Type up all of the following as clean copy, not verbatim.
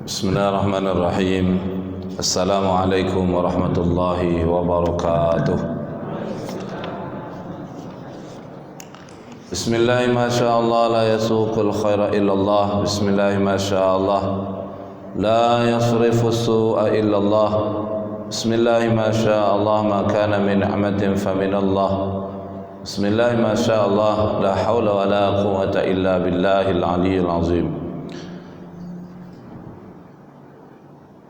Bismillahirrahmanirrahim. Assalamualaikum warahmatullahi wabarakatuh. Bismillahi masyaallah la yasuqul khaira illallah. Bismillahi masyaallah la yasrifu su'a illallah. Bismillahi masyaallah ma kana min ni'matin faminallah. Bismillahi masyaallah la hawla wa la quwwata illa billahil aliyyil azim.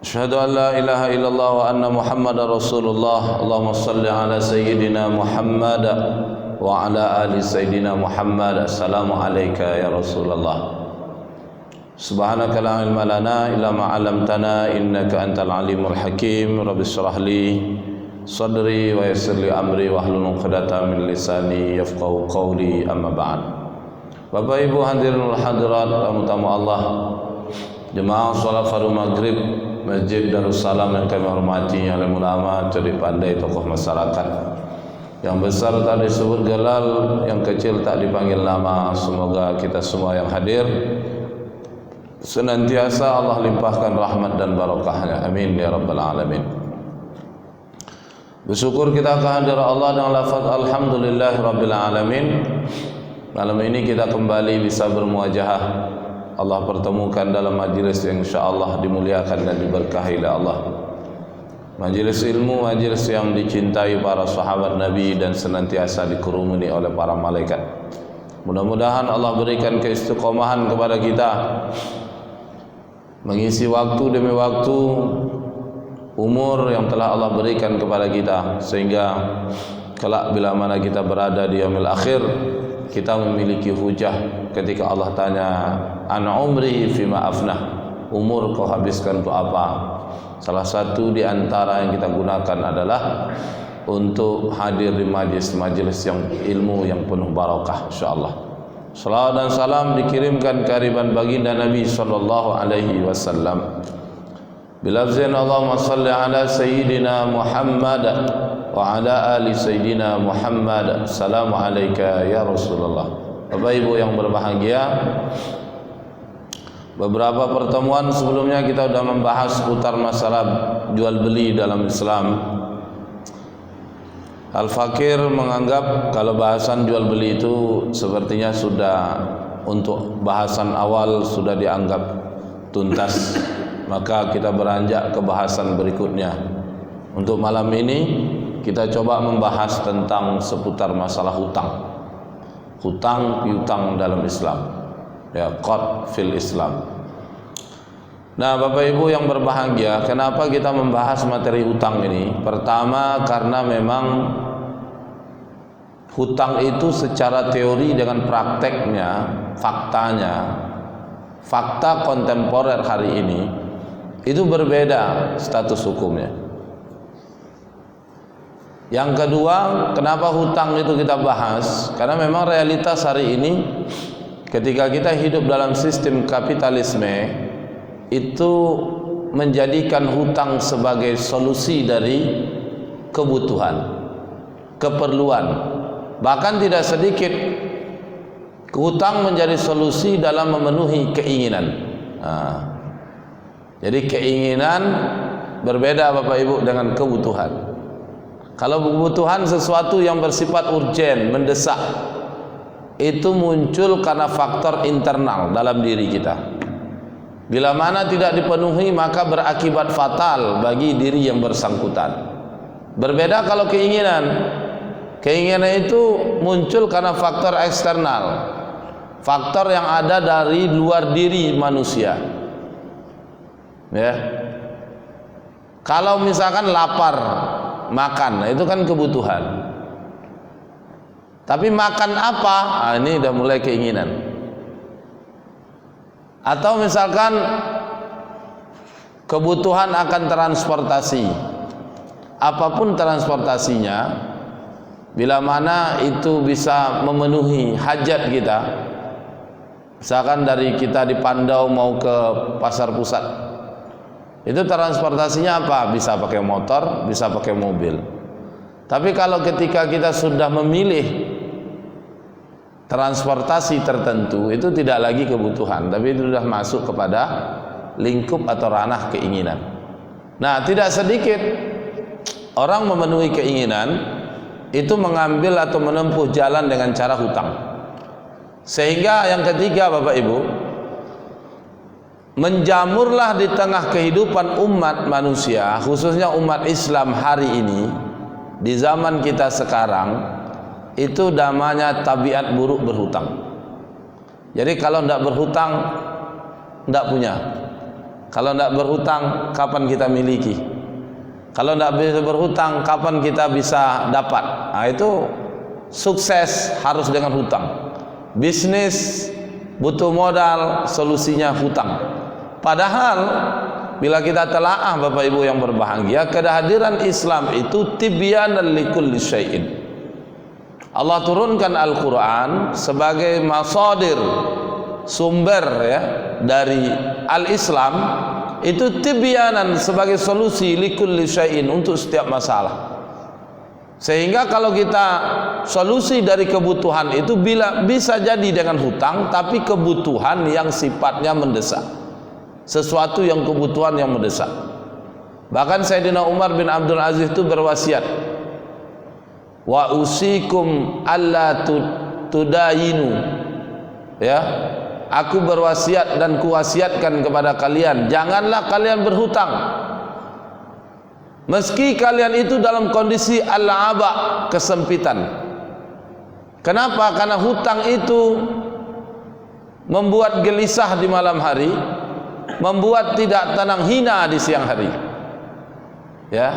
Asyhadu an la ilaha illallah wa anna Muhammadar Rasulullah. Allahumma salli ala sayyidina Muhammad wa ala ali sayyidina Muhammad. Assalamu alayka ya Rasulullah. Subhanaka la ilma lana illa ma 'allamtana innaka antal alimul hakim. Rabbi shrah li sadri wa yassir li amri wahlul 'uqdatam min lisani yafqahu qawli. Amma ba'd. Bapak Ibu hadirin wal hadirat, tamu-tamu Allah, jemaah salat fardu maghrib Masjid Darussalam yang kami hormati, yang ulama, cerdik pandai, tokoh masyarakat. Yang besar tak disebut gelal, yang kecil tak dipanggil nama. Semoga kita semua yang hadir senantiasa Allah limpahkan rahmat dan barakahnya. Amin ya rabbal alamin. Bersyukur kita kehadiran Allah dengan lafaz alhamdulillahi rabbil alamin. Malam ini kita kembali bisa bermuajahah. Allah pertemukan dalam majlis yang insyaAllah dimuliakan dan diberkahi oleh Allah. Majlis ilmu, majlis yang dicintai para sahabat Nabi dan senantiasa dikerumuni oleh para malaikat. Mudah-mudahan Allah berikan keistiqomahan kepada kita, mengisi waktu demi waktu, umur yang telah Allah berikan kepada kita, sehingga kelak bila mana kita berada di yaumil akhir, kita memiliki hujah ketika Allah tanya, an umri fima afnah, umur kau habiskan untuk apa? Salah satu di antara yang kita gunakan adalah untuk hadir di majlis-majlis yang ilmu yang penuh barakah, insyaallah. Salawat dan salam dikirimkan kehadiran baginda Nabi sallallahu alaihi wasallam. Bilafzin Allahumma salli ala sayyidina Muhammad wa ala ali sayyidina Muhammad. Assalamu alayka ya Rasulullah. Bapak Ibu yang berbahagia, beberapa pertemuan sebelumnya kita sudah membahas seputar masalah jual beli dalam Islam. Al-Fakir menganggap kalau bahasan jual beli itu sepertinya sudah, untuk bahasan awal sudah dianggap tuntas. Maka kita beranjak ke bahasan berikutnya. Untuk malam ini kita coba membahas tentang seputar masalah hutang. Hutang piutang dalam Islam. Ya, qad fil Islam. Nah, Bapak Ibu yang berbahagia, kenapa kita membahas materi hutang ini? Pertama, karena memang hutang itu secara teori dengan prakteknya, faktanya, fakta kontemporer hari ini itu berbeda status hukumnya. Yang kedua, kenapa hutang itu kita bahas? Karena memang realitas hari ini ketika kita hidup dalam sistem kapitalisme itu menjadikan hutang sebagai solusi dari kebutuhan, keperluan. Bahkan tidak sedikit hutang menjadi solusi dalam memenuhi keinginan. Jadi keinginan berbeda Bapak Ibu dengan kebutuhan. Kalau kebutuhan sesuatu yang bersifat urgen, mendesak, itu muncul karena faktor internal dalam diri kita. Bila mana tidak dipenuhi maka berakibat fatal bagi diri yang bersangkutan. Berbeda kalau keinginan. Keinginan itu muncul karena faktor eksternal, faktor yang ada dari luar diri manusia. Ya. Kalau misalkan lapar, makan, itu kan kebutuhan. Tapi makan apa? Ini udah mulai keinginan. Atau misalkan kebutuhan akan transportasi, apapun transportasinya, bila mana itu bisa memenuhi hajat kita. Misalkan dari kita di Pandau mau ke pasar pusat, itu transportasinya apa? Bisa pakai motor, bisa pakai mobil. Tapi kalau ketika kita sudah memilih transportasi tertentu, itu tidak lagi kebutuhan, tapi itu sudah masuk kepada lingkup atau ranah keinginan. Nah, tidak sedikit orang memenuhi keinginan itu mengambil atau menempuh jalan dengan cara hutang. Sehingga yang ketiga, Bapak Ibu, menjamurlah di tengah kehidupan umat manusia, khususnya umat Islam hari ini, di zaman kita sekarang, itu namanya tabiat buruk berhutang. Jadi kalau tidak berhutang, tidak punya. Kalau tidak berhutang, kapan kita miliki? Kalau tidak bisa berhutang, kapan kita bisa dapat? Nah, itu sukses harus dengan hutang. Bisnis butuh modal, solusinya hutang. Padahal bila kita telaah, Bapak Ibu yang berbahagia, kehadiran Islam itu tibyanan likulli syai'in. Allah turunkan Al-Quran sebagai masadir, sumber ya dari Al-Islam, itu tibyanan sebagai solusi likulli syai'in untuk setiap masalah. Sehingga kalau kita solusi dari kebutuhan itu bisa jadi dengan hutang, tapi kebutuhan yang sifatnya mendesak, sesuatu yang kebutuhan yang mendesak. Bahkan Sayyidina Umar bin Abdul Aziz itu berwasiat, wa usikum alla tudayinu, ya, aku berwasiat dan kuwasiatkan kepada kalian, janganlah kalian berhutang meski kalian itu dalam kondisi al-aba, kesempitan. Kenapa? Karena hutang itu membuat gelisah di malam hari, membuat tidak tenang, hina di siang hari. Ya.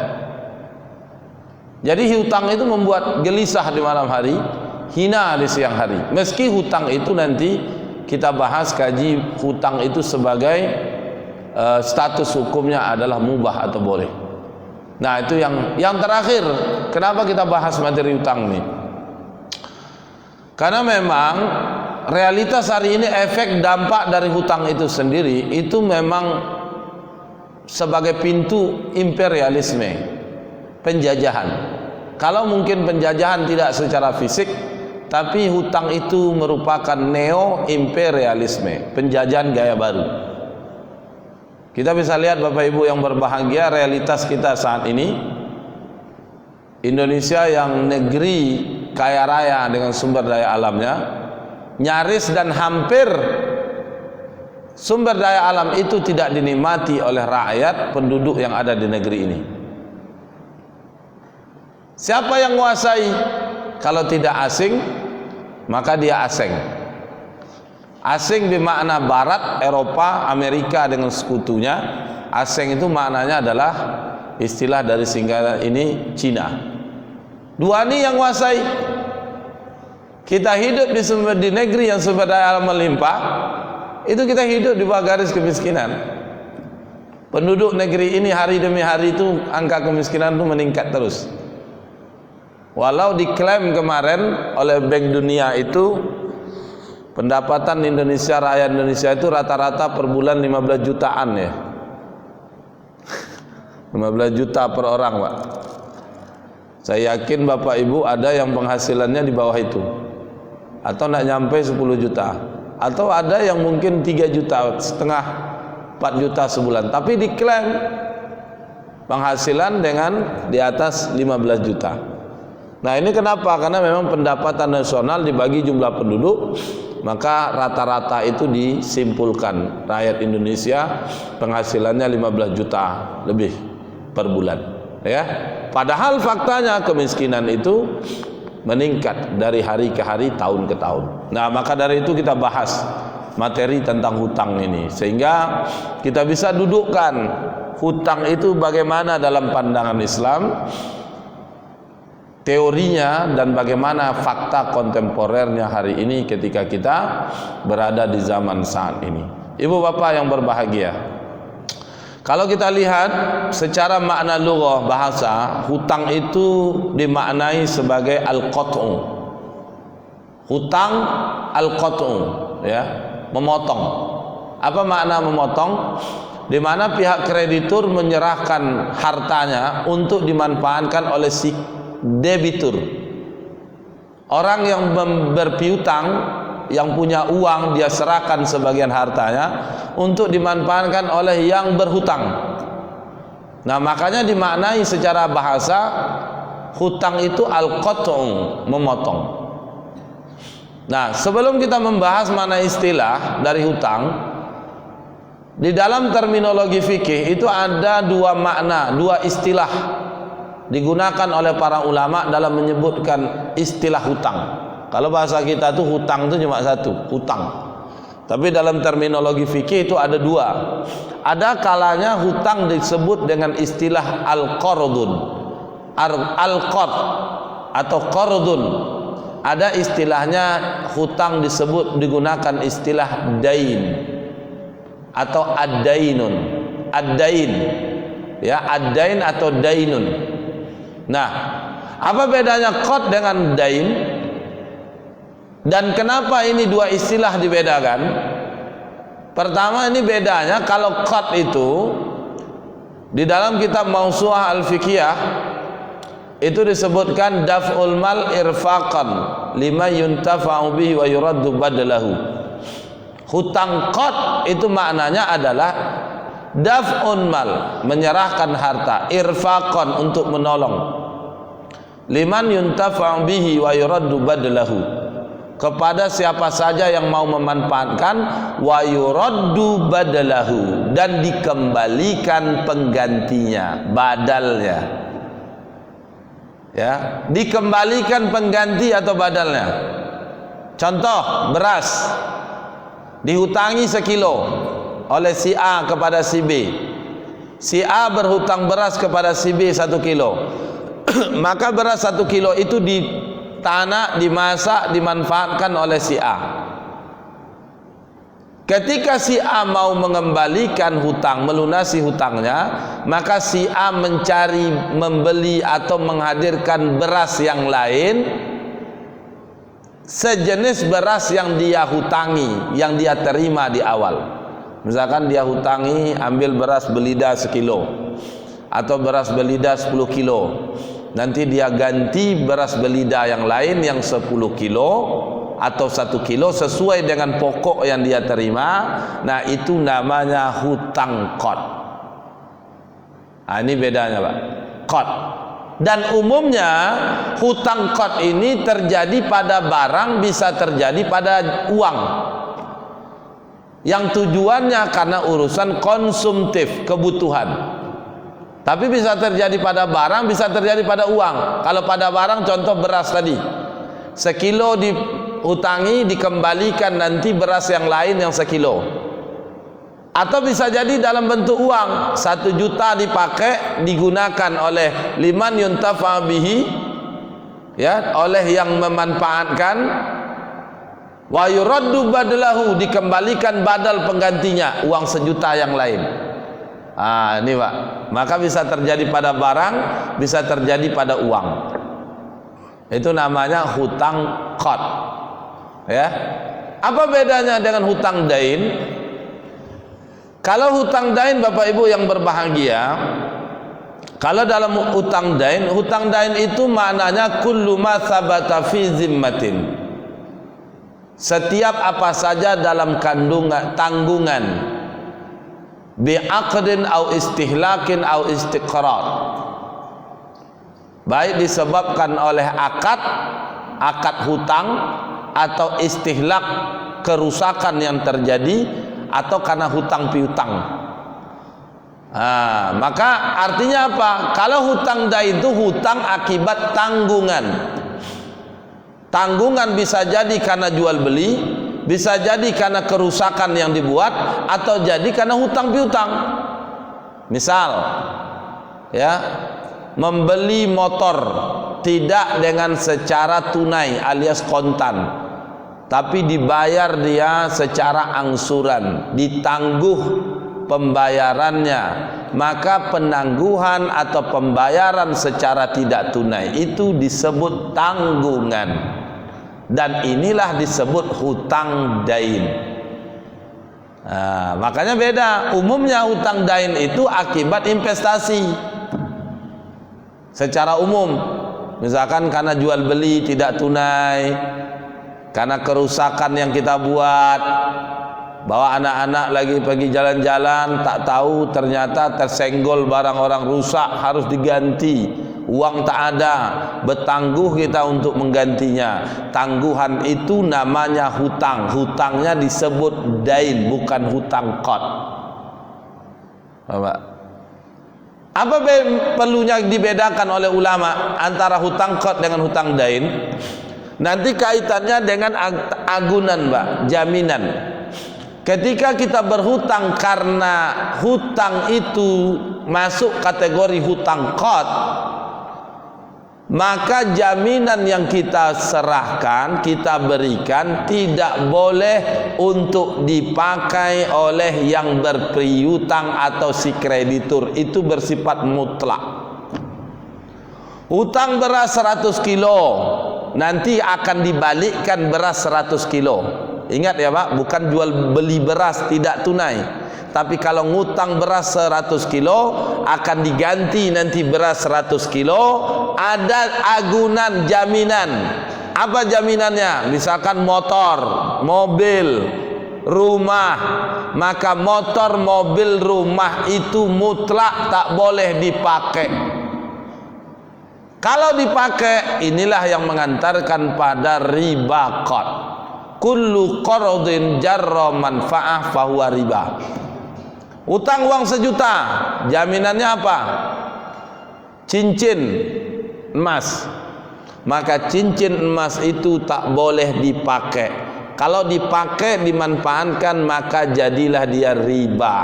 Jadi hutang itu membuat gelisah di malam hari, hina di siang hari. Meski hutang itu nanti kita bahas, kaji hutang itu sebagai status hukumnya adalah mubah atau boleh. Nah, itu yang terakhir. Kenapa kita bahas materi hutang ini? Karena memang realitas hari ini, efek dampak dari hutang itu sendiri itu memang sebagai pintu imperialisme, penjajahan. Kalau mungkin penjajahan tidak secara fisik, tapi hutang itu merupakan neo-imperialisme, penjajahan gaya baru. Kita bisa lihat Bapak Ibu yang berbahagia, realitas kita saat ini, Indonesia yang negeri kaya raya dengan sumber daya alamnya, nyaris dan hampir sumber daya alam itu tidak dinikmati oleh rakyat penduduk yang ada di negeri ini. Siapa yang menguasai? Kalau tidak asing, maka dia asing. Asing bermakna Barat, Eropa, Amerika dengan sekutunya. Asing itu maknanya adalah istilah dari singkatan ini Cina. Dua ini yang menguasai. Kita hidup di negeri yang sumber daya alam melimpah, itu kita hidup di bawah garis kemiskinan. Penduduk negeri ini hari demi hari itu angka kemiskinan itu meningkat terus. Walau diklaim kemarin oleh Bank Dunia itu pendapatan Indonesia, rakyat Indonesia itu rata-rata per bulan 15 jutaan ya. 15 juta per orang, Pak. Saya yakin Bapak Ibu ada yang penghasilannya di bawah itu, atau tidak nyampe 10 juta, atau ada yang mungkin 3 juta setengah, 4 juta sebulan, tapi diklaim penghasilan dengan di atas 15 juta. Nah, ini kenapa? Karena memang pendapatan nasional dibagi jumlah penduduk, maka rata-rata itu disimpulkan rakyat Indonesia penghasilannya 15 juta lebih per bulan, ya. Padahal faktanya kemiskinan itu meningkat dari hari ke hari, tahun ke tahun. Nah, maka dari itu kita bahas materi tentang hutang ini, sehingga kita bisa dudukkan hutang itu bagaimana dalam pandangan Islam, teorinya, dan bagaimana fakta kontemporernya hari ini ketika kita berada di zaman saat ini. Ibu bapak yang berbahagia, kalau kita lihat secara makna lughah bahasa, hutang itu dimaknai sebagai al-qat'u. Hutang al-qat'u, ya, memotong. Apa makna memotong? Di mana pihak kreditur menyerahkan hartanya untuk dimanfaatkan oleh si debitur. Orang yang berpiutang, yang punya uang, dia serahkan sebagian hartanya untuk dimanfaatkan oleh yang berhutang. Nah, makanya dimaknai secara bahasa hutang itu al-qat'u, memotong. Nah, sebelum kita membahas mana istilah dari hutang, di dalam terminologi fikih itu ada dua makna, dua istilah digunakan oleh para ulama dalam menyebutkan istilah hutang. Kalau bahasa kita tuh hutang itu cuma satu, hutang. Tapi dalam terminologi fikih itu ada dua. Ada kalanya hutang disebut dengan istilah al-qardun, al-qard atau qardun. Ada istilahnya hutang disebut digunakan istilah dain atau ad-dainun, ad-dain, ya, ad-dain atau dainun. Nah, apa bedanya qard dengan dain? Dan kenapa ini dua istilah dibedakan? Pertama, ini bedanya kalau qard itu di dalam kitab Mawsu'ah al-Fiqhiyah itu disebutkan daf'ul mal irfaqan lima yuntafa'u bihi wa yuraddu badalahu. Hutang qard itu maknanya adalah daf'un mal, menyerahkan harta, irfaqan, untuk menolong, liman yuntafa'u bihi wa yuraddu badalahu, kepada siapa saja yang mau memanfaatkan, wa yuraddu badalahu, dan dikembalikan penggantinya, badalnya. Ya, dikembalikan pengganti atau badalnya. Contoh, beras dihutangi sekilo oleh si A kepada si B. Si A berhutang beras kepada si B 1 kilo. Maka beras 1 kilo itu ditanam, dimasak, dimanfaatkan oleh si A. Ketika si A mau mengembalikan hutang, melunasi hutangnya, maka si A mencari, membeli atau menghadirkan beras yang lain sejenis beras yang dia hutangi, yang dia terima di awal. Misalkan dia hutangi ambil beras belida 1 kilo atau beras belida 10 kilo. Nanti dia ganti beras belida yang lain yang 10 kilo atau 1 kilo sesuai dengan pokok yang dia terima. Nah, itu namanya hutang qard. Nah, ini bedanya, Pak. Qard. Dan umumnya hutang qard ini terjadi pada barang, bisa terjadi pada uang, yang tujuannya karena urusan konsumtif, kebutuhan. Tapi bisa terjadi pada barang, bisa terjadi pada uang. Kalau pada barang, contoh beras tadi, 1 kilo dihutangi, dikembalikan nanti beras yang lain yang 1 kilo. Atau bisa jadi dalam bentuk uang, 1 juta dipakai, digunakan oleh liman yuntafa bihi, ya, oleh yang memanfaatkan, wa yuraddu badalahu, dikembalikan badal penggantinya, uang 1 juta yang lain. Ah, ini Pak. Maka bisa terjadi pada barang, bisa terjadi pada uang. Itu namanya hutang qard. Ya. Apa bedanya dengan hutang dain? Kalau hutang dain, Bapak Ibu yang berbahagia, kalau dalam hutang dain itu maknanya kullu ma thabata fi zimmatin. Setiap apa saja dalam tanggungan, bi'aqdin au istihlakin au istiqrar, baik disebabkan oleh akad hutang atau istihlak, kerusakan yang terjadi, atau karena hutang piutang. Nah, maka artinya apa? Kalau hutang dain itu hutang akibat tanggungan. Tanggungan bisa jadi karena jual beli, bisa jadi karena kerusakan yang dibuat, atau jadi karena hutang piutang. Misal, ya, membeli motor tidak dengan secara tunai alias kontan, tapi dibayar dia secara angsuran, ditangguh pembayarannya, maka penangguhan atau pembayaran secara tidak tunai itu disebut tanggungan. Dan inilah disebut hutang dain. Nah, makanya beda. Umumnya hutang dain itu akibat investasi secara umum. Misalkan karena jual beli tidak tunai, karena kerusakan yang kita buat, bawa anak-anak lagi pergi jalan-jalan, tak tahu ternyata tersenggol barang orang rusak, harus diganti, uang tak ada, bertangguh kita untuk menggantinya. Tangguhan itu namanya hutang. Hutangnya disebut dain, bukan hutang qad. Apa perlunya dibedakan oleh ulama antara hutang qad dengan hutang dain? Nanti kaitannya dengan agunan, Pak, jaminan. Ketika kita berhutang karena hutang itu masuk kategori hutang qad, maka jaminan yang kita serahkan, kita berikan, tidak boleh untuk dipakai oleh yang berpiutang atau si kreditur. Itu bersifat mutlak. Hutang beras 100 kilo, nanti akan dibalikkan beras 100 kilo. Ingat ya Pak, bukan jual beli beras tidak tunai. Tapi kalau ngutang beras 100 kilo, akan diganti nanti beras 100 kilo, ada agunan jaminan. Apa jaminannya? Misalkan motor, mobil, rumah. Maka motor, mobil, rumah itu mutlak tak boleh dipakai. Kalau dipakai, inilah yang mengantarkan pada riba qad. Kullu qardin jarra manfa'ah fahuwa riba. Utang uang 1 juta, jaminannya apa? Cincin emas. Maka cincin emas itu tak boleh dipakai. Kalau dipakai, dimanfaatkan, maka jadilah dia riba.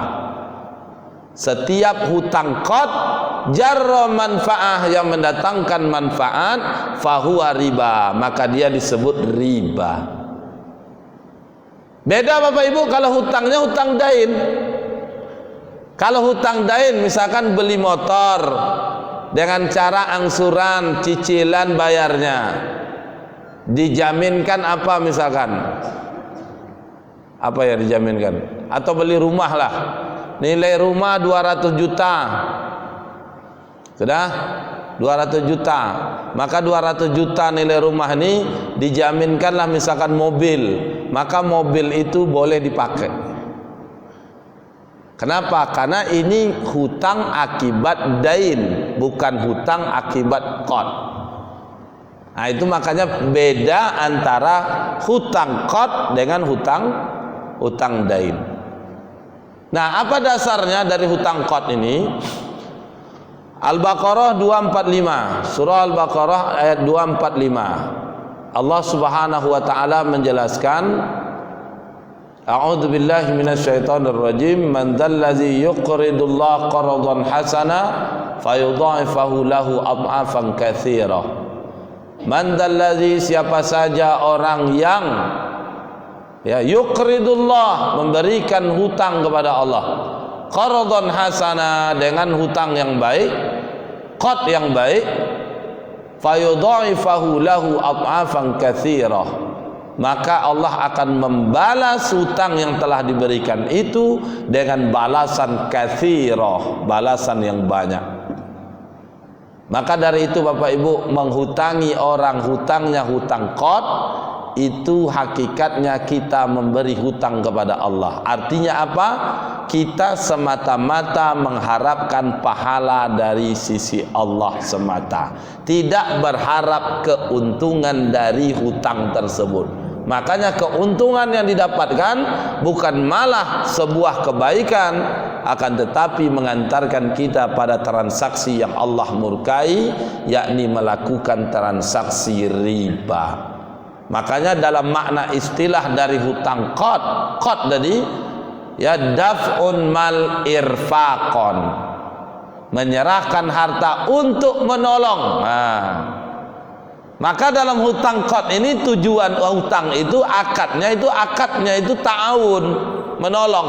Setiap hutang qad jarra manfa'ah, yang mendatangkan manfaat, fahuwa riba, maka dia disebut riba. Beda Bapak Ibu kalau hutangnya hutang dain. Kalau hutang dain, misalkan beli motor dengan cara angsuran, cicilan bayarnya, dijaminkan apa misalkan? Apa ya dijaminkan? Atau beli rumah lah, nilai rumah 200 juta, sudah 200 juta, maka 200 juta nilai rumah ini dijaminkanlah misalkan mobil, maka mobil itu boleh dipakai. Kenapa? Karena ini hutang akibat dain, bukan hutang akibat qad. Nah itu makanya beda antara hutang qad dengan hutang dain. Nah apa dasarnya dari hutang qad ini? Al-Baqarah 245, surah Al-Baqarah ayat 245. Allah Subhanahu wa taala menjelaskan, A'udzu billahi minasyaitonir rajim, man dzallazi yuqridullaha qardan hasana fayudha'ifahu lahu ad'afan katsira. Man dzallazi, siapa saja orang yang yuqridullah, memberikan hutang kepada Allah, qardan hasana, dengan hutang yang baik, qad yang baik, fayudha'ifahu lahu ad'afan katsira, maka Allah akan membalas hutang yang telah diberikan itu dengan balasan katsira, balasan yang banyak. Maka dari itu Bapak Ibu, menghutangi orang hutangnya hutang qad, itu hakikatnya kita memberi hutang kepada Allah. Artinya apa? Kita semata-mata mengharapkan pahala dari sisi Allah semata, tidak berharap keuntungan dari hutang tersebut. Makanya keuntungan yang didapatkan bukan malah sebuah kebaikan, akan tetapi mengantarkan kita pada transaksi yang Allah murkai, yakni melakukan transaksi riba. Makanya dalam makna istilah dari hutang qad tadi, daf'un mal irfaqon, menyerahkan harta untuk menolong. Maka dalam hutang qad ini tujuan hutang itu akadnya itu ta'awun, menolong,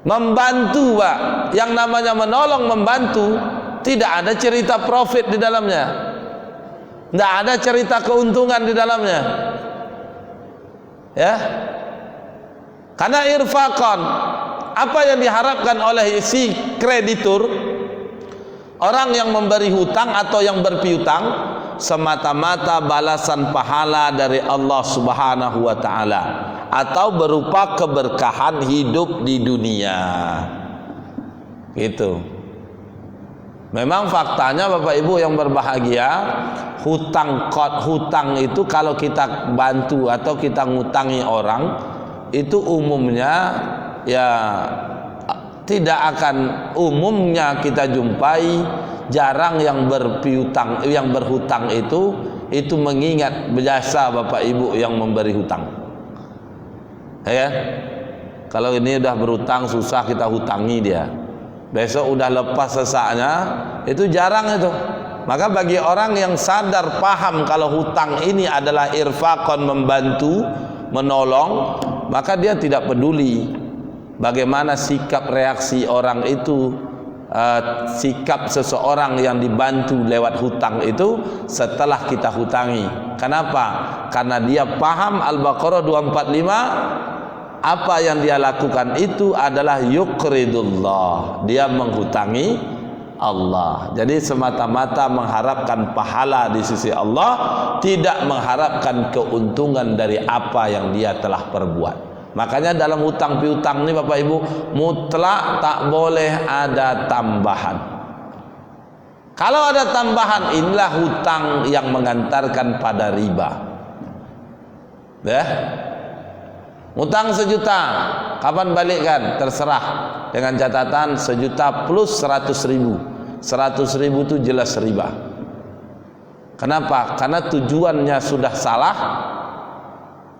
membantu Pak. Yang namanya menolong, membantu, tidak ada cerita profit di dalamnya, tidak ada cerita keuntungan di dalamnya, ya. Karena irfaqan, apa yang diharapkan oleh si kreditur, orang yang memberi hutang atau yang berpiutang, semata-mata balasan pahala dari Allah Subhanahu wa taala. atau berupa keberkahan hidup di dunia. Gitu. Memang faktanya Bapak Ibu yang berbahagia, hutang itu kalau kita bantu atau kita ngutangi orang, itu umumnya ya tidak akan umumnya kita jumpai jarang yang berhutang itu mengingat biasa Bapak Ibu yang memberi hutang. Ya. Kalau ini udah berhutang susah kita hutangi dia. Besok udah lepas sesaknya, itu jarang itu. Maka bagi orang yang sadar paham kalau hutang ini adalah irfaqan, membantu, menolong, maka dia tidak peduli bagaimana sikap reaksi orang itu, sikap seseorang yang dibantu lewat hutang itu setelah kita hutangi. Kenapa? Karena dia paham Al-Baqarah 245, apa yang dia lakukan itu adalah yuqridullah, dia menghutangi Allah. Jadi semata-mata mengharapkan pahala di sisi Allah, tidak mengharapkan keuntungan dari apa yang dia telah perbuat. Makanya dalam hutang piutang ini Bapak Ibu, mutlak tak boleh ada tambahan. Kalau ada tambahan, inilah hutang yang mengantarkan pada riba. Hutang 1 juta, kapan balikkan? Terserah, dengan catatan 1 juta plus 100.000. 100.000 itu jelas riba. Kenapa? Karena tujuannya sudah salah,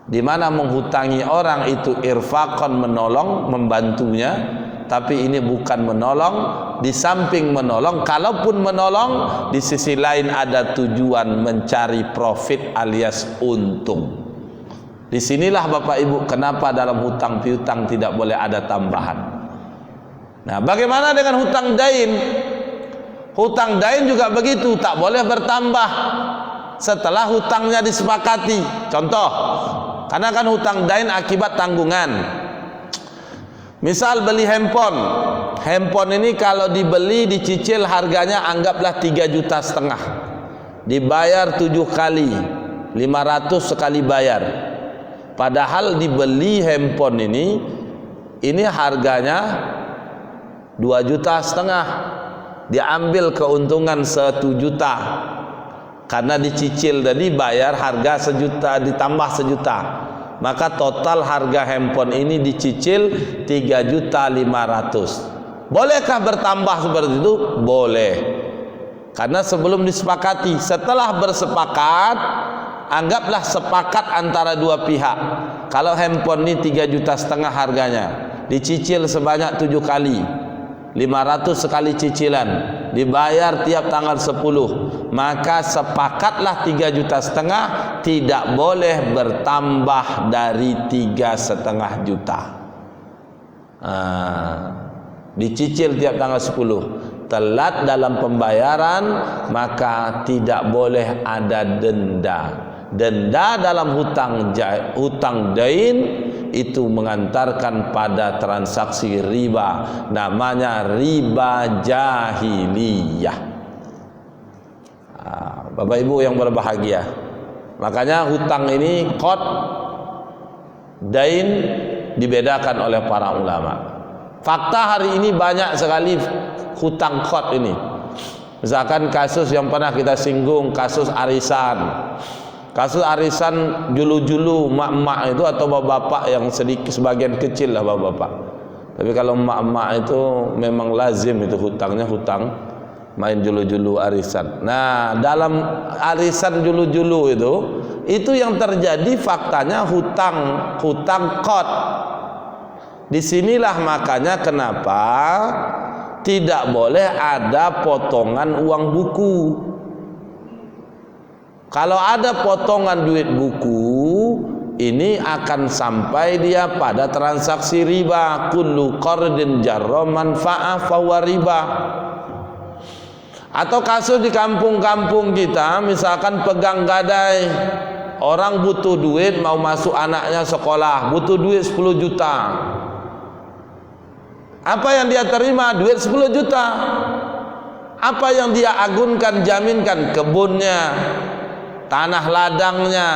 di mana menghutangi orang itu irfaqan, menolong, membantunya, tapi ini bukan menolong. Di samping menolong, kalaupun menolong, di sisi lain ada tujuan mencari profit alias untung. Disinilah Bapak Ibu kenapa dalam hutang piutang tidak boleh ada tambahan. Nah, bagaimana dengan hutang dain? Hutang dain juga begitu, tak boleh bertambah setelah hutangnya disepakati. Contoh, karena kan hutang dain akibat tanggungan. Misal beli handphone. Handphone ini kalau dibeli dicicil harganya anggaplah 3,5 juta. Dibayar 7 kali, 500 sekali bayar. Padahal dibeli handphone ini harganya 2,5 juta. Diambil keuntungan 1 juta. Karena dicicil tadi bayar harga 1 juta ditambah 1 juta. Maka total harga handphone ini dicicil 3.500.000. Bolehkah bertambah seperti itu? Boleh. Karena sebelum disepakati, setelah bersepakat, anggaplah sepakat antara dua pihak. Kalau handphone ini 3,5 juta harganya, dicicil sebanyak 7 kali, 500 sekali cicilan, dibayar tiap tanggal 10, maka sepakatlah 3,5 juta, tidak boleh bertambah dari 3,5 juta. Dicicil tiap tanggal 10, telat dalam pembayaran, maka tidak boleh ada denda. Denda dalam hutang dain itu mengantarkan pada transaksi riba, namanya riba jahiliyah. Bapak Ibu yang berbahagia, makanya hutang ini qad dain dibedakan oleh para ulama. Fakta hari ini banyak sekali hutang qad ini. Misalkan kasus yang pernah kita singgung, kasus arisan. Kasus arisan julu-julu mak-mak itu atau bapak-bapak yang sedikit, sebagian kecil lah bapak-bapak. Tapi kalau mak-mak itu memang lazim itu hutangnya hutang main julu-julu arisan. Nah, dalam arisan julu-julu itu yang terjadi faktanya hutang qad. Disinilah makanya kenapa tidak boleh ada potongan uang buku. Kalau ada potongan duit buku, ini akan sampai dia pada transaksi riba. Kullu qardin jarra manfa'ah fahuwa riba. Atau kasus di kampung-kampung kita, misalkan pegang gadai, orang butuh duit mau masuk anaknya sekolah, butuh duit 10 juta. Apa yang dia terima? Duit 10 juta. Apa yang dia agunkan, jaminkan? Kebunnya, tanah ladangnya.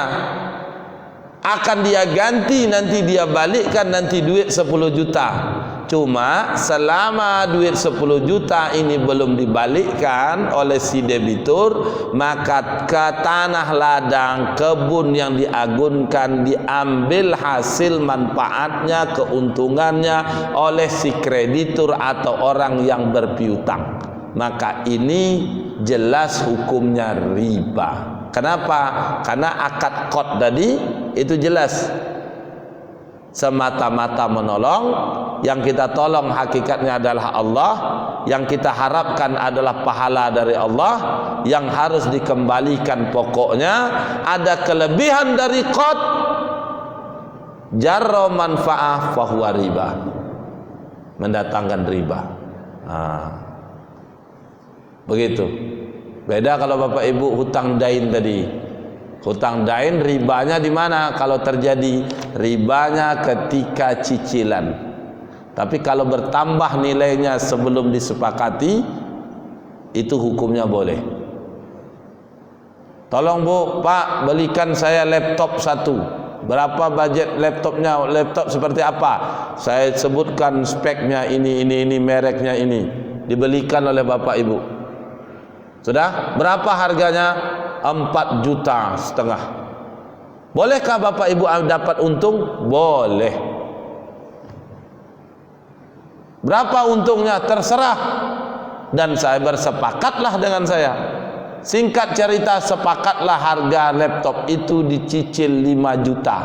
akan dia ganti, nanti dia balikkan nanti duit 10 juta. Cuma selama duit 10 juta ini belum dibalikkan oleh si debitur, maka ke tanah ladang, kebun yang diagunkan diambil hasil manfaatnya, keuntungannya oleh si kreditur atau orang yang berpiutang. Maka ini jelas hukumnya riba. Kenapa? Karena akad qad tadi itu jelas semata-mata menolong. Yang kita tolong hakikatnya adalah Allah, yang kita harapkan adalah pahala dari Allah, yang harus dikembalikan pokoknya ada kelebihan dari qad, jarra manfaah fahuwa riba, mendatangkan riba. Begitu. Beda kalau Bapak Ibu hutang dain tadi. Hutang dain ribanya di mana kalau terjadi? Ribanya ketika cicilan. Tapi kalau bertambah nilainya sebelum disepakati, itu hukumnya boleh. Tolong Bu, Pak, belikan saya laptop 1. Berapa budget laptopnya? Laptop seperti apa? Saya sebutkan speknya ini, mereknya ini. Dibelikan oleh Bapak Ibu. Sudah? Berapa harganya? 4,5 juta. Bolehkah Bapak Ibu dapat untung? Boleh. Berapa untungnya? Terserah. Dan saya bersepakatlah dengan saya. Singkat cerita, sepakatlah harga laptop itu dicicil 5 juta.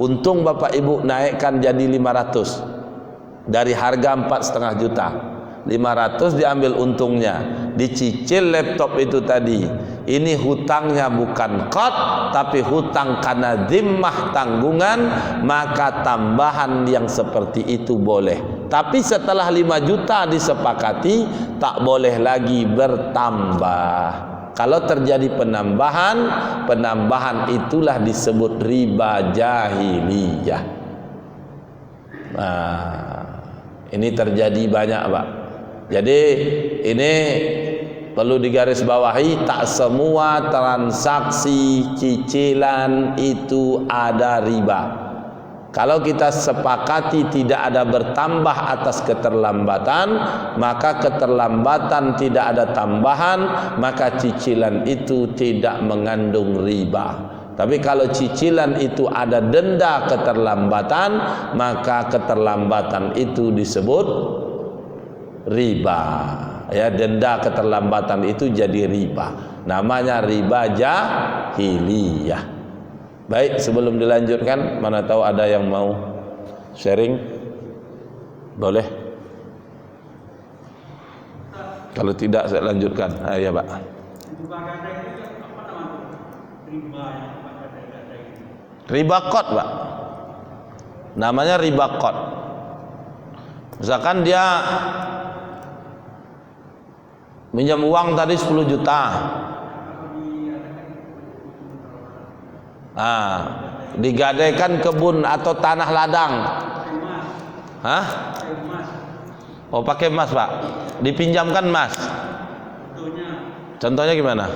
Untung Bapak Ibu naikkan jadi 500. Dari harga 4,5 juta. 500 diambil untungnya, dicicil laptop itu tadi. Ini hutangnya bukan qad, tapi hutang karena zimmah, tanggungan, maka tambahan yang seperti itu boleh. Tapi setelah 5 juta disepakati, tak boleh lagi bertambah. Kalau terjadi penambahan itulah disebut riba jahiliyah. Ini terjadi banyak, Pak. Jadi ini perlu digarisbawahi, tak semua transaksi cicilan itu ada riba. Kalau kita sepakati tidak ada bertambah atas keterlambatan, maka keterlambatan tidak ada tambahan, maka cicilan itu tidak mengandung riba. Tapi kalau cicilan itu ada denda keterlambatan, maka keterlambatan itu disebut riba. Ya, denda keterlambatan itu jadi riba. Namanya riba jahiliyah. Baik, sebelum dilanjutkan, mana tahu ada yang mau sharing? Boleh. Kalau tidak saya lanjutkan. Ya, Pak. Riba qad, Pak. Namanya riba qad. Misalkan dia minjam uang tadi 10 juta. Digadaikan kebun atau tanah ladang. Oh, pakai emas, Pak. Dipinjamkan emas. Contohnya gimana?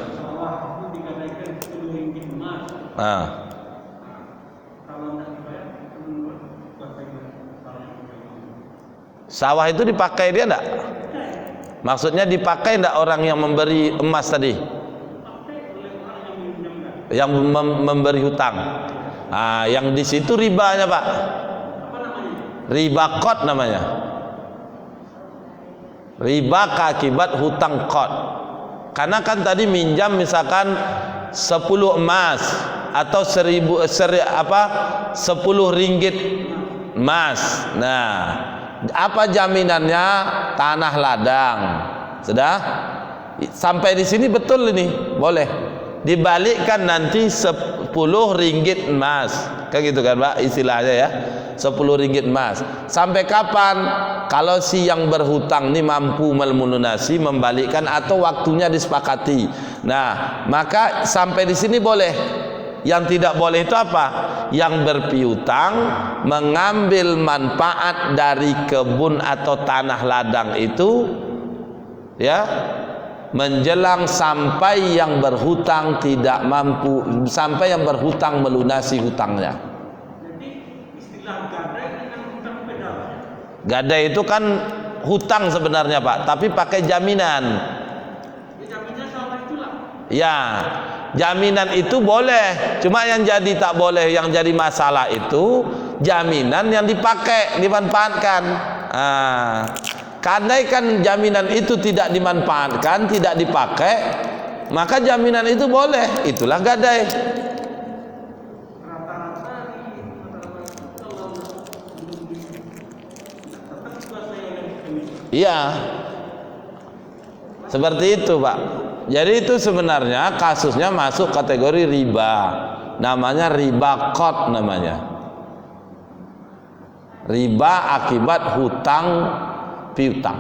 Sawah itu dipakai dia enggak? Maksudnya dipakai enggak orang yang memberi emas tadi? Yang memberi hutang. Yang di situ ribanya, Pak. Riba qad namanya. Riba akibat hutang qad. Karena kan tadi minjam misalkan 10 emas atau 10 ringgit emas. Nah, apa jaminannya? Tanah ladang. Sudah? Sampai di sini betul ini, boleh. Dibalikkan nanti 10 ringgit emas. Kayak gitu kan, Pak, istilahnya ya. 10 ringgit emas. Sampai kapan? Kalau si yang berhutang ini mampu melunasi, membalikkan atau waktunya disepakati. Nah, maka sampai di sini boleh. Yang tidak boleh itu apa? Yang berpiutang mengambil manfaat dari kebun atau tanah ladang itu, ya, menjelang sampai yang berhutang tidak mampu, sampai yang berhutang melunasi hutangnya. Gadai itu kan hutang sebenarnya Pak, tapi pakai jaminan. Jaminan sama itulah. Ya, jaminan itu boleh, cuma yang jadi tak boleh, yang jadi masalah itu jaminan yang dipakai, dimanfaatkan. Karena kan jaminan itu tidak dimanfaatkan, tidak dipakai, maka jaminan itu boleh, itulah gadai. Iya, seperti itu Pak. Jadi itu sebenarnya kasusnya masuk kategori riba, namanya riba qad namanya. Riba akibat hutang piutang.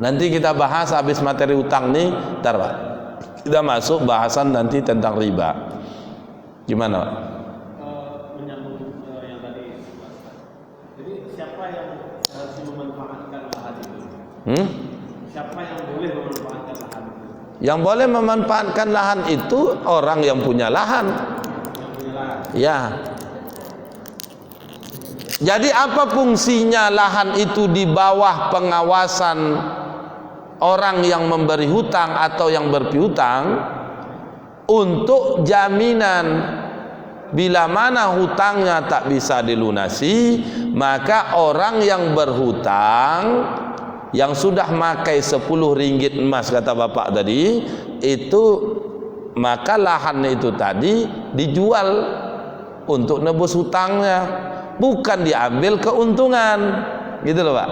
Nanti kita bahas habis materi hutang nih, ntar Pak. Kita masuk bahasan nanti tentang riba. Gimana Pak? Menyambung yang tadi. Jadi siapa yang harus memanfaatkan lahan itu? Siapa yang boleh memanfaatkan lahan itu? Yang boleh memanfaatkan lahan itu orang yang punya lahan. Yang punya lahan. Ya. Jadi apa fungsinya lahan itu di bawah pengawasan orang yang memberi hutang atau yang berpiutang? Untuk jaminan bila mana hutangnya tak bisa dilunasi, maka orang yang berhutang yang sudah makai 10 ringgit emas kata bapak tadi itu, maka lahan itu tadi dijual untuk nebus hutangnya, bukan diambil keuntungan, gitu loh Pak.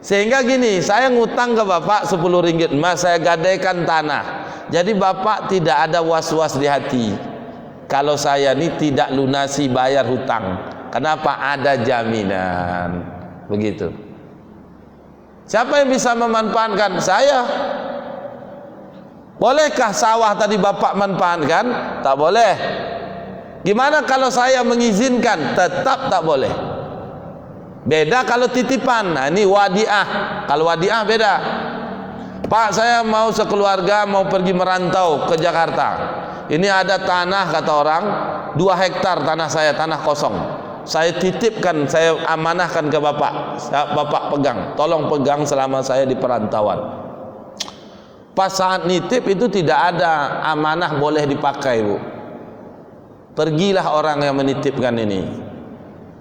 Sehingga gini, saya ngutang ke bapak 10 ringgit emas, saya gadaikan tanah, jadi bapak tidak ada was-was di hati kalau saya ini tidak lunasi bayar hutang. Kenapa? Ada jaminan. Begitu. Siapa yang bisa memanfaatkan? Saya. Bolehkah sawah tadi bapak manfaatkan? Tak boleh. Gimana kalau saya mengizinkan? Tetap tak boleh. Beda kalau titipan. Nah, ini wadiah. Kalau wadiah beda. Pak, saya mau sekeluarga mau pergi merantau ke Jakarta. Ini ada tanah kata orang 2 hektar tanah saya, tanah kosong. Saya titipkan, saya amanahkan ke bapak. Bapak pegang, tolong pegang selama saya di perantauan. Pas saat nitip itu tidak ada amanah boleh dipakai Bu. Pergilah orang yang menitipkan ini.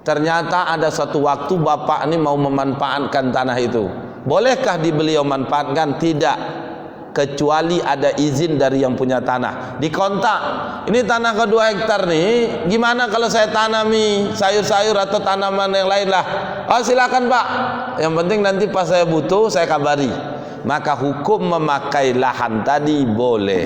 Ternyata ada satu waktu bapak ini mau memanfaatkan tanah itu. Bolehkah beliau manfaatkan? Tidak, kecuali ada izin dari yang punya tanah. Dikontak, ini tanah ke 2 hektar nih, gimana kalau saya tanami sayur-sayur atau tanaman yang lain lah? Oh silakan Pak, yang penting nanti pas saya butuh saya kabari. Maka hukum memakai lahan tadi boleh.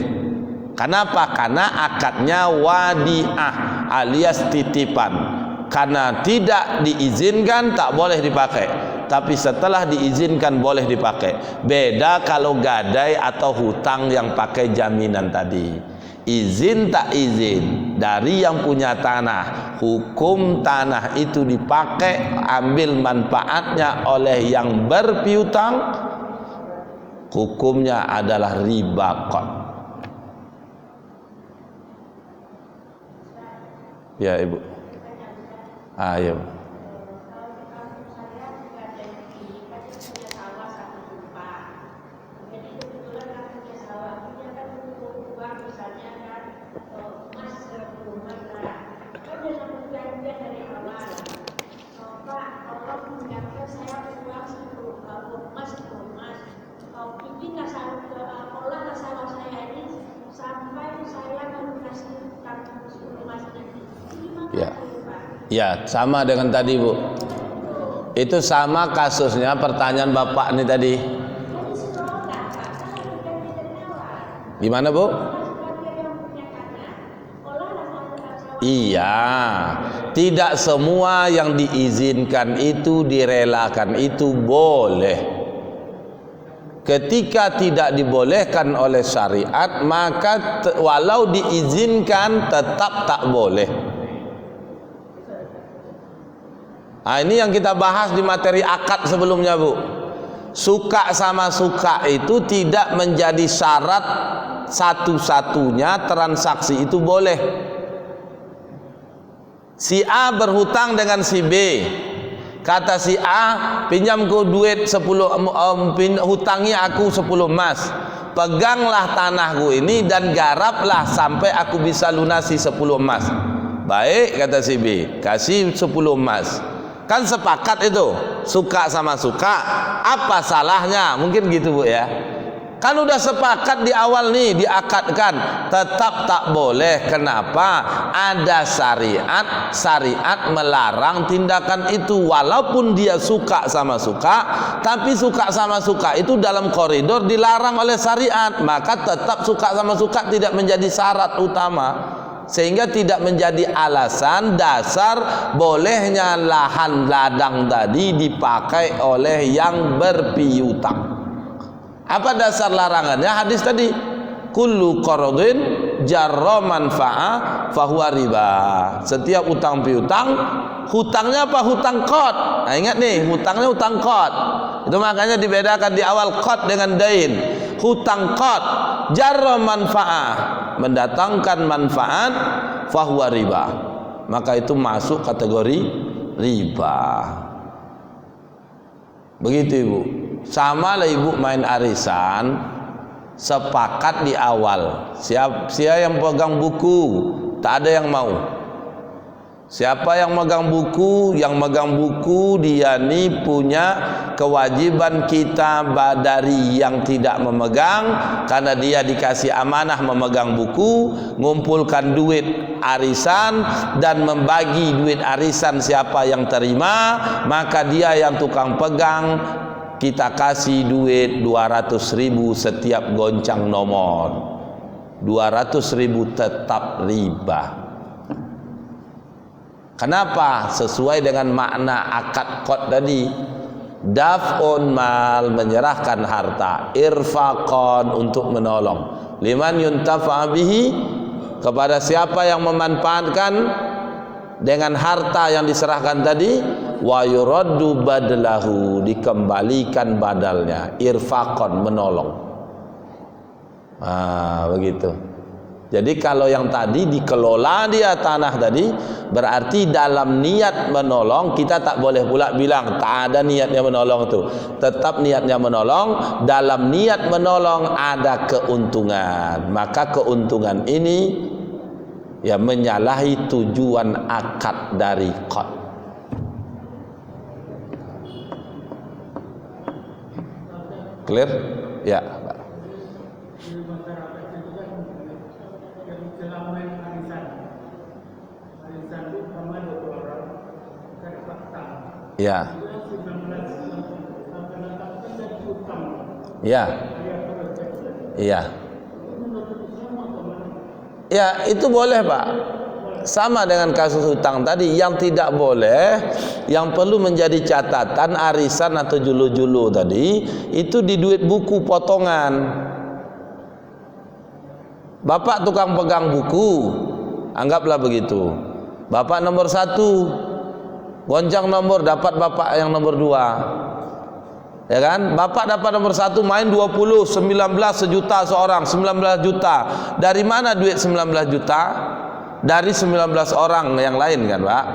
Kenapa? Karena akadnya wadiah alias titipan. Karena tidak diizinkan tak boleh dipakai, tapi setelah diizinkan boleh dipakai. Beda kalau gadai atau hutang yang pakai jaminan tadi. Izin tak izin dari yang punya tanah, hukum tanah itu dipakai, ambil manfaatnya oleh yang berpiutang, hukumnya adalah riba qad. Ya Ibu. Ayo. Ya, sama dengan tadi Bu. Itu sama kasusnya pertanyaan Bapak ini tadi. Gimana Bu? Iya, tidak semua yang diizinkan itu direlakan itu boleh. Ketika tidak dibolehkan oleh syariat, maka walau diizinkan tetap tak boleh. Nah, ini yang kita bahas di materi akad sebelumnya Bu. Suka sama suka itu tidak menjadi syarat satu-satunya transaksi itu boleh. Si A berhutang dengan si B. Kata si A, pinjamku duit 10, hutangi aku 10 emas. Peganglah tanahku ini dan garaplah sampai aku bisa lunasi 10 emas. Baik, kata si B, kasih 10 emas. Kan sepakat itu, suka sama suka. Apa salahnya? Mungkin gitu Bu ya. Kan udah sepakat di awal nih, diakadkan. Tetap tak boleh. Kenapa? Ada syariat. Syariat melarang tindakan itu. Walaupun dia suka sama suka, tapi suka sama suka itu dalam koridor dilarang oleh syariat. Maka tetap suka sama suka tidak menjadi syarat utama, sehingga tidak menjadi alasan dasar bolehnya lahan ladang tadi dipakai oleh yang berpiutang. Apa dasar larangannya? Hadis tadi, kullu qardin jarra manfa'a fahuwa riba. Setiap utang piutang, hutangnya apa? Hutang qard. Nah ingat nih, hutangnya hutang qard. Itu makanya dibedakan di awal qard dengan dain. Hutang qard jarra manfa'a, mendatangkan manfaat, fahuwa riba, maka itu masuk kategori riba. Begitu Ibu. Sama lah Ibu main arisan, sepakat di awal. Siapa yang pegang buku? Tak ada yang mau. Siapa yang megang buku? Yang megang buku dia ni punya kewajiban kita dari yang tidak memegang, karena dia dikasih amanah memegang buku, ngumpulkan duit arisan dan membagi duit arisan siapa yang terima, maka dia yang tukang pegang. Kita kasih duit 200.000 setiap goncang nomor. 200.000 tetap riba. Kenapa? Sesuai dengan makna akad qad tadi. Daf'un mal, menyerahkan harta. Irfaqan, untuk menolong. Liman yuntafa bihi, kepada siapa yang memanfaatkan dengan harta yang diserahkan tadi. Wa yuraddu badlahu, dikembalikan badalnya. Irfaqan, menolong. Begitu. Jadi kalau yang tadi dikelola dia tanah tadi, berarti dalam niat menolong. Kita tak boleh pula bilang tak ada niatnya menolong itu. Tetap niatnya menolong. Dalam niat menolong ada keuntungan. Maka keuntungan ini ya menyalahi tujuan akad dari qad. Clear? Ya, Pak. Ya. Ya. Iya. Ya, itu boleh, Pak. Sama dengan kasus hutang tadi. Yang tidak boleh, yang perlu menjadi catatan arisan atau julu-julu tadi, itu di duit buku potongan. Bapak tukang pegang buku, anggaplah begitu. Bapak nomor 1, goncang nomor, dapat bapak yang nomor 2, ya kan? Bapak dapat nomor 1, main 20, 19 sejuta seorang, 19 juta. Dari mana duit 19 juta? Dari 19 orang yang lain kan Pak?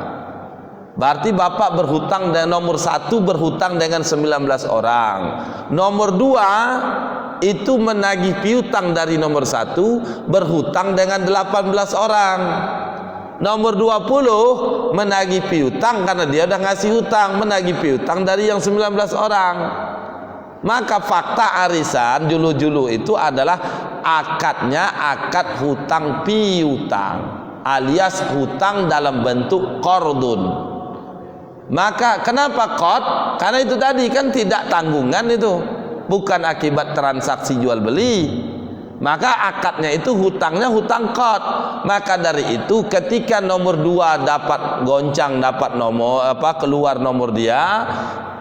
Berarti bapak berhutang dengan nomor 1, berhutang dengan 19 orang. Nomor 2 itu menagih piutang dari nomor 1, berhutang dengan 18 orang. Nomor 20 menagih piutang karena dia udah ngasih hutang, menagih piutang dari yang 19 orang. Maka fakta arisan julu-julu itu adalah akadnya akad hutang piutang, alias hutang dalam bentuk qardun. Maka kenapa qad? Karena itu tadi kan tidak tanggungan, itu bukan akibat transaksi jual beli. Maka akadnya itu hutangnya hutang qad. Maka dari itu ketika nomor 2 dapat goncang, dapat nomor keluar nomor dia,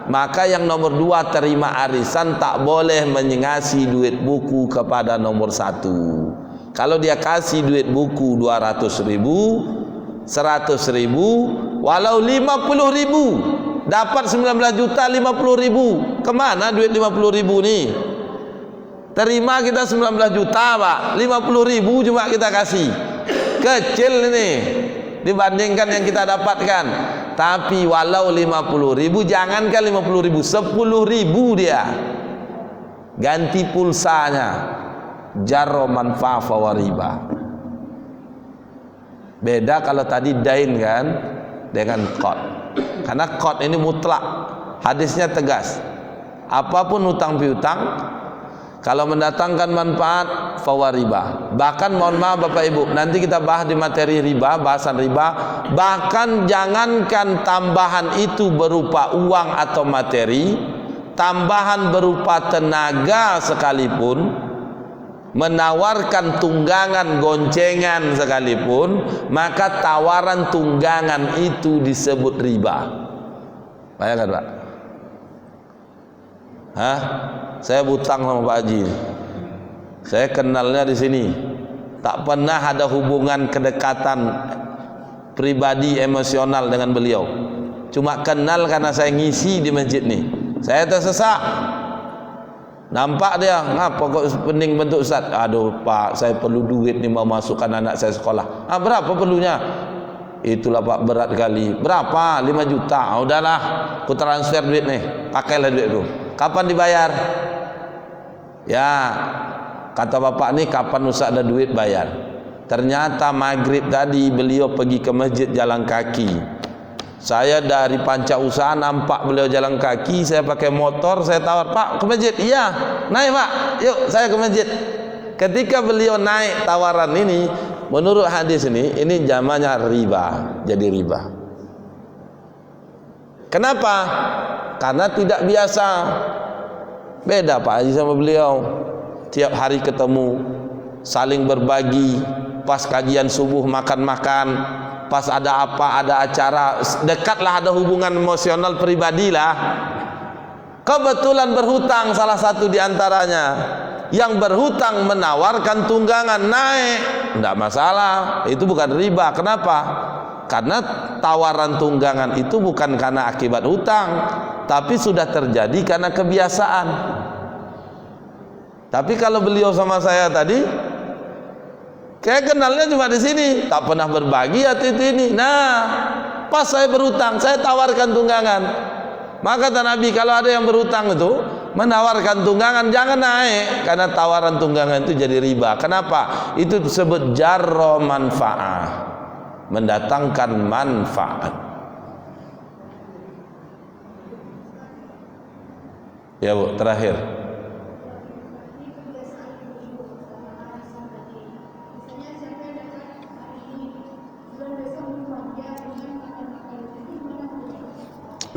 maka yang nomor 2 terima arisan tak boleh mengasih duit buku kepada nomor 1. Kalau dia kasih duit buku 200.000, 100.000, walau 50.000, dapat 19 juta 50.000, kemana duit 50.000 nih? Terima kita 19 juta Pak, 50.000 cuma kita kasih. Kecil ini. dibandingkan yang kita dapatkan. Tapi walau 50.000, jangankan 50.000, 10.000 dia ganti pulsanya, jarro manfa'a fawariba. Beda kalau tadi dain kan dengan qad. Karena qad ini mutlak, hadisnya tegas. Apapun hutang piutang, kalau mendatangkan manfaat fawariba. Bahkan mohon maaf Bapak Ibu, nanti kita bahas di materi riba, bahasan riba. Bahkan jangankan tambahan itu berupa uang atau materi, tambahan berupa tenaga sekalipun, menawarkan tunggangan goncengan sekalipun, maka tawaran tunggangan itu disebut riba. Bayangkan Pak. Hah? Saya butang sama Pak Haji. Saya kenalnya di sini. Tak pernah ada hubungan kedekatan pribadi emosional dengan beliau. Cuma kenal karena saya ngisi di masjid nih. Saya tersesak. Nampak dia, ngapa kok pening bentuk Ustaz? Aduh Pak, saya perlu duit nih mau masukkan anak saya sekolah. Berapa perlunya? Itulah Pak, berat kali. Berapa? 5 juta. Udahlah, aku transfer duit nih. Pakailah duitku. Kapan dibayar? Ya, kata bapak nih, kapan Ustaz ada duit bayar. Ternyata maghrib tadi beliau pergi ke masjid jalan kaki. Saya dari panca usaha nampak beliau jalan kaki, saya pakai motor, saya tawar, Pak ke masjid. Iya, naik Pak, yuk saya ke masjid. Ketika beliau naik tawaran ini, menurut hadis ini zamannya riba, jadi riba. Kenapa? Karena tidak biasa. Beda Pak Haji sama beliau, tiap hari ketemu, saling berbagi, pas kajian subuh makan-makan, pas ada apa, ada acara, dekatlah, ada hubungan emosional pribadi lah. Kebetulan berhutang salah satu di antaranya. Yang berhutang menawarkan tunggangan naik, tidak masalah, itu bukan riba. Kenapa? Karena tawaran tunggangan itu bukan karena akibat hutang, tapi sudah terjadi karena kebiasaan. Tapi kalau beliau sama saya tadi, kayak kenalnya cuma di sini, tak pernah berbagi atau itu ini. Nah, pas saya berhutang, saya tawarkan tunggangan. Maka kata Nabi, kalau ada yang berhutang itu menawarkan tunggangan, jangan naik, karena tawaran tunggangan itu jadi riba. Kenapa? Itu disebut jarro manfa'ah, mendatangkan manfaat. Ya Bu, terakhir.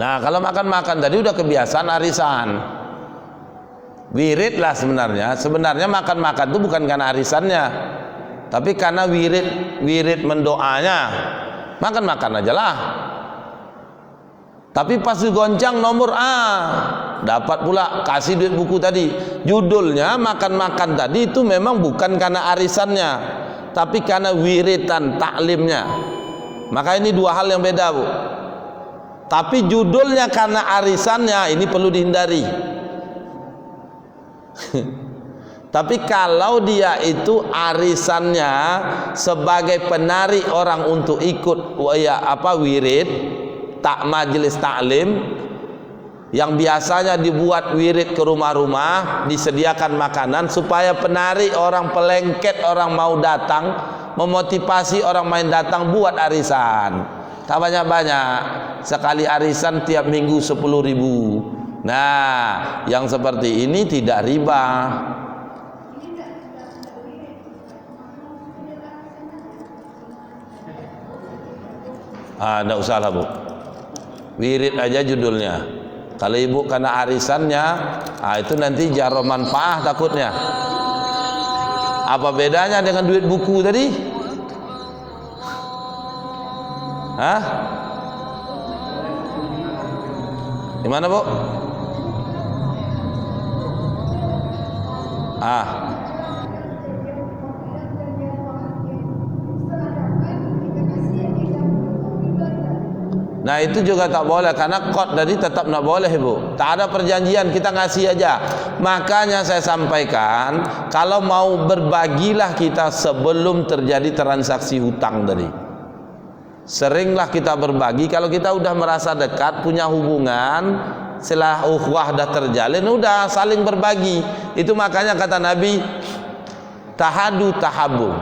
Nah, kalau makan-makan tadi udah kebiasaan arisan. Wirid lah sebenarnya. Sebenarnya makan-makan itu bukan karena arisannya, tapi karena wirid mendoanya. Makan-makan aja lah. Tapi pas digoncang nomor dapat pula, kasih duit buku tadi. Judulnya makan-makan tadi itu memang bukan karena arisannya, tapi karena wiridan taklimnya. Maka ini dua hal yang beda Bu. Tapi judulnya karena arisannya, ini perlu dihindari. Tapi kalau dia itu arisannya sebagai penarik orang untuk ikut wirid, majelis taklim, yang biasanya dibuat wirid ke rumah-rumah, disediakan makanan supaya penarik orang, pelengket orang mau datang, memotivasi orang main datang buat arisan. Tak banyak-banyak, sekali arisan tiap minggu 10.000. Nah, yang seperti ini tidak riba. Tidak usah lah Bu, wirid aja judulnya. Kalau ibu karena arisannya, itu nanti jarro manfaah takutnya. Apa bedanya dengan duit buku tadi? Hah? Gimana Bu? Nah itu juga tak boleh, karena qad tadi tetap tak boleh Bu. Tak ada perjanjian, kita ngasih aja. Makanya saya sampaikan, kalau mau berbagilah kita sebelum terjadi transaksi hutang tadi. Seringlah kita berbagi. Kalau kita udah merasa dekat, punya hubungan, setelah ukhuwah dah terjalin, udah saling berbagi. Itu makanya kata Nabi, tahadu tahabu,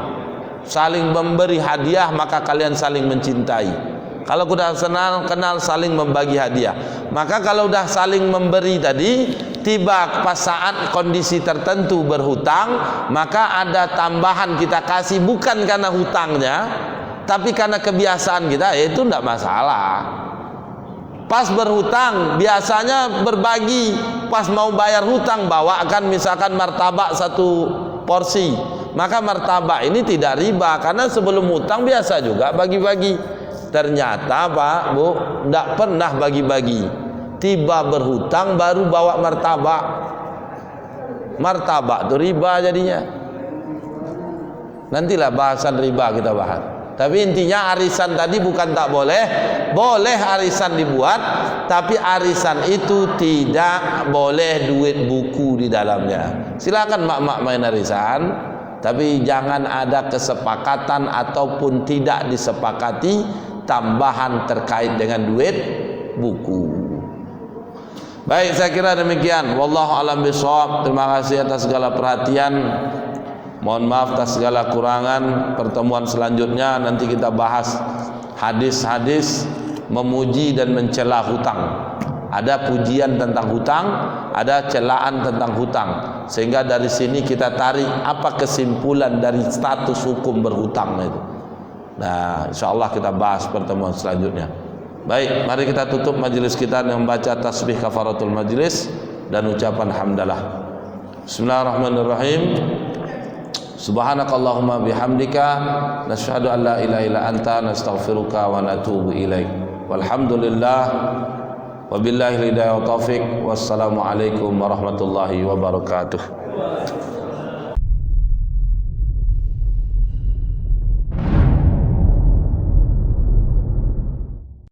saling memberi hadiah maka kalian saling mencintai. Kalau sudah kenal saling membagi hadiah. Maka kalau udah saling memberi tadi, tiba pas saat kondisi tertentu berhutang, maka ada tambahan kita kasih, bukan karena hutangnya, tapi karena kebiasaan kita, itu tidak masalah. Pas berhutang biasanya berbagi, pas mau bayar hutang bawakan misalkan martabak 1 porsi, maka martabak ini tidak riba, karena sebelum hutang biasa juga bagi-bagi. Ternyata Pak Bu tidak pernah bagi-bagi, tiba berhutang baru bawa martabak. Martabak itu riba jadinya. Nantilah bahasan riba kita bahas. Tapi intinya arisan tadi bukan tak boleh, boleh arisan dibuat, tapi arisan itu tidak boleh duit buku di dalamnya. Silakan mak-mak main arisan, tapi jangan ada kesepakatan ataupun tidak disepakati tambahan terkait dengan duit buku. Baik, saya kira demikian. Wallahu a'lam bishawab. Terima kasih atas segala perhatian. Mohon maaf atas segala kurangan. Pertemuan selanjutnya nanti kita bahas hadis-hadis memuji dan mencela hutang. Ada pujian tentang hutang, ada celaan tentang hutang. Sehingga dari sini kita tarik apa kesimpulan dari status hukum berhutang itu. Nah, insyaallah kita bahas pertemuan selanjutnya. Baik, mari kita tutup majelis kita dengan membaca tasbih kafaratul majelis dan ucapan hamdalah. Bismillahirrahmanirrahim. Subhanakallahumma bihamdika nasyhadu an la ilaha illa anta nastaghfiruka wa natubu ilaik. Walhamdulillah wabillahi hidayah wa taufik. Wassalamu alaikum warahmatullahi wabarakatuh.